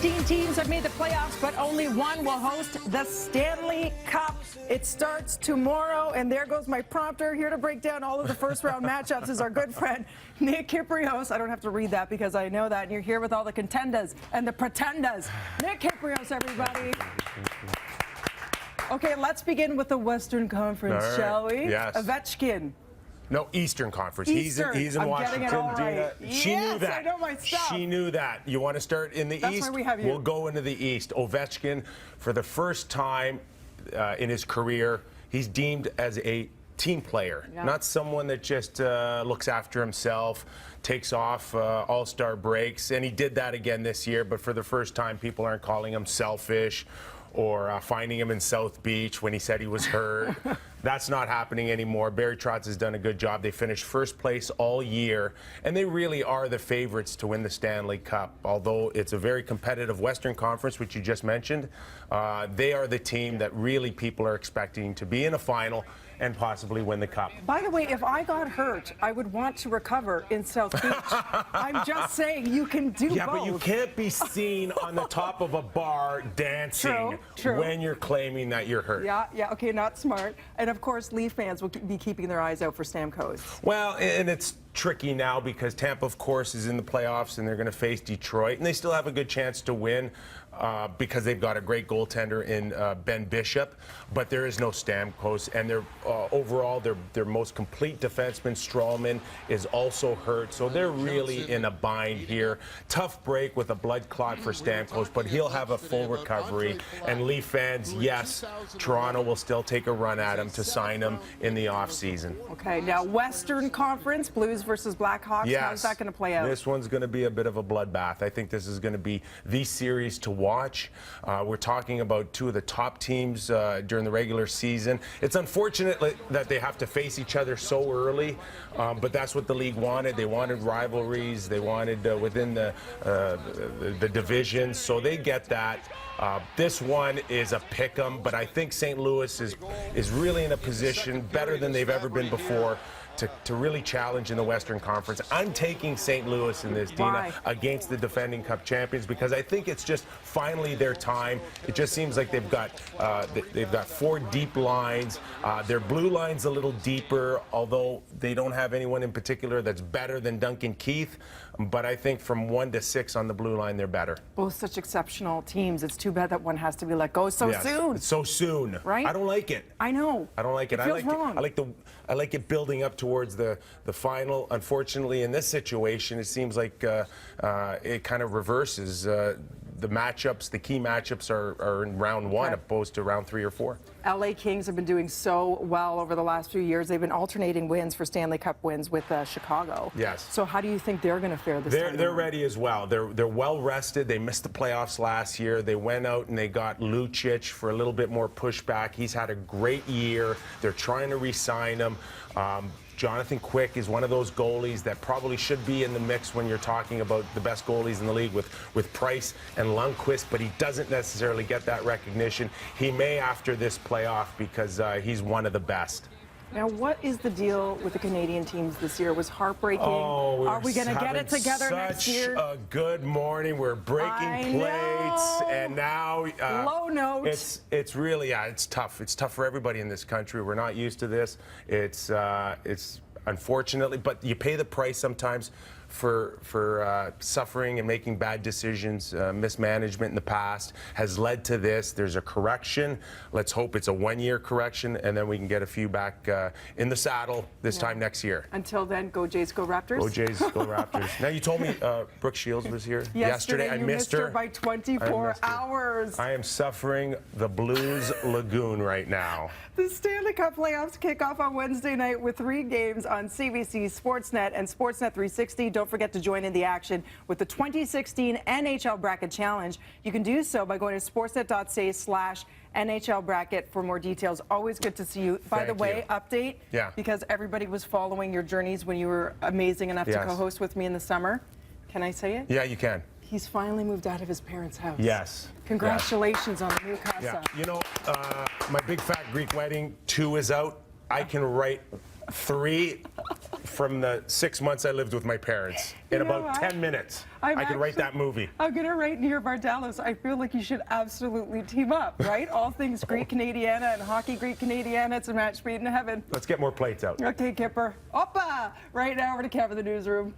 16 teams have made the playoffs, but only one will host the Stanley Cup. It starts tomorrow, and there goes my prompter. Here to break down all of the first-round matchups is our good friend, Nick Kypreos. I don't have to read that because I know that, and you're here with all the contenders and the pretenders. Nick Kypreos, everybody. Okay, let's begin with the Western Conference, shall we? Yes. Ovechkin. No, Eastern Conference. Eastern. He's in I'm Washington. getting it all right. She knew that. I know my stuff. She knew that. You want to start in the East? That's why we have you. We'll go into the East. Ovechkin, for the first time in his career, he's deemed as a team player, not someone that just looks after himself, takes off all-star breaks, and he did that again this year, but for the first time, people aren't calling him selfish or finding him in South Beach when he said he was hurt. That's not happening anymore. Barry Trotz has done a good job. They finished first place all year, and they really are the favorites to win the Stanley Cup. Although it's a very competitive Western Conference, which you just mentioned, they are the team that really people are expecting to be in a final and possibly win the Cup. By the way, if I got hurt, I would want to recover in South Beach. I'm just saying, you can do both. Yeah, but you can't be seen on the top of a bar dancing when you're claiming that you're hurt. Yeah, okay, not smart. And of course, Leaf fans will be keeping their eyes out for Stamkos. Well, and it's tricky now because Tampa, of course, is in the playoffs and they're going to face Detroit, and they still have a good chance to win because they've got a great goaltender in Ben Bishop, but there is no Stamkos, and they're overall their most complete defenseman, Strawman, is also hurt, so they're really in a bind here. Tough break with a blood clot for Stamkos, but he'll have a full recovery. And Leaf fans, yes, Toronto will still take a run at him to sign him in the offseason. Okay, now Western Conference, Blues versus Blackhawks. Yes. How's that going to play out? This one's going to be a bit of a bloodbath. I think this is going to be the series to watch. We're talking about two of the top teams during the regular season. It's unfortunate that they have to face each other so early, but that's what the league wanted. They wanted rivalries. They wanted within the divisions, so they get that. This one is a pick-em, but I think St. Louis is really in a position better than they've ever been before to really challenge in the Western Conference. I'm taking St. Louis in this, Dina, against the defending Cup champions, because I think it's just finally their time. It just seems like they've got four deep lines. Their blue line's a little deeper, although they don't have anyone in particular that's better than Duncan Keith. But I think from 1 to 6 on the blue line, they're better. Both such exceptional teams. It's too bad that one has to be let go so soon. It's so soon. Right? I don't like it. I know. I don't like it. It feels wrong. I like it building up towards the final. Unfortunately, in this situation, it seems like it kind of reverses. The matchups, the key matchups are in round 1 opposed to round 3 or 4. LA Kings have been doing so well over the last few years. They've been alternating wins for Stanley Cup wins with Chicago. Yes. So how do you think they're going to fare this time? They're ready as well. They're well rested. They missed the playoffs last year. They went out and they got Lucic for a little bit more pushback. He's had a great year. They're trying to re-sign him. Jonathan Quick is one of those goalies that probably should be in the mix when you're talking about the best goalies in the league with Price and Lundqvist, but he doesn't necessarily get that recognition. He may after this playoff because he's one of the best. Now, what is the deal with the Canadian teams this year? It was heartbreaking. Oh, are we going to get it together next year? Such a good morning. We're breaking plates, and now low notes. It's really it's tough. It's tough for everybody in this country. We're not used to this. It's unfortunately, but you pay the price sometimes for suffering and making bad decisions. Mismanagement in the past has led to this. There's a correction. Let's hope it's a 1-year correction, and then we can get a few back in the saddle this time next year. Until then, go Jays, go Raptors. Go Jays, go Raptors. Now, you told me Brooke Shields was here yesterday. I missed her by 24 hours. I am suffering the Blues Lagoon right now. The Stanley Cup playoffs kick off on Wednesday night with 3 games on CBC, Sportsnet, and Sportsnet 360. Don't forget to join in the action with the 2016 NHL Bracket Challenge. You can do so by going to sportsnet.ca/NHL Bracket for more details. Always good to see you. By the way, update, because everybody was following your journeys when you were amazing enough to co-host with me in the summer. Can I say it? Yeah, you can. He's finally moved out of his parents' house. Yes. Congratulations on the new casa. Yeah. You know, my Big Fat Greek Wedding 2 is out. I can write 3 from the 6 months I lived with my parents in You know about what? 10 minutes. I'm I could write actually- that movie. I'm going to write near Bardalos. I feel like you should absolutely team up, right? All things Greek Canadiana and hockey Greek Canadiana. It's a match made in heaven. Let's get more plates out. Okay, Kipper. Oppa! Right now, over to Kevin, the newsroom.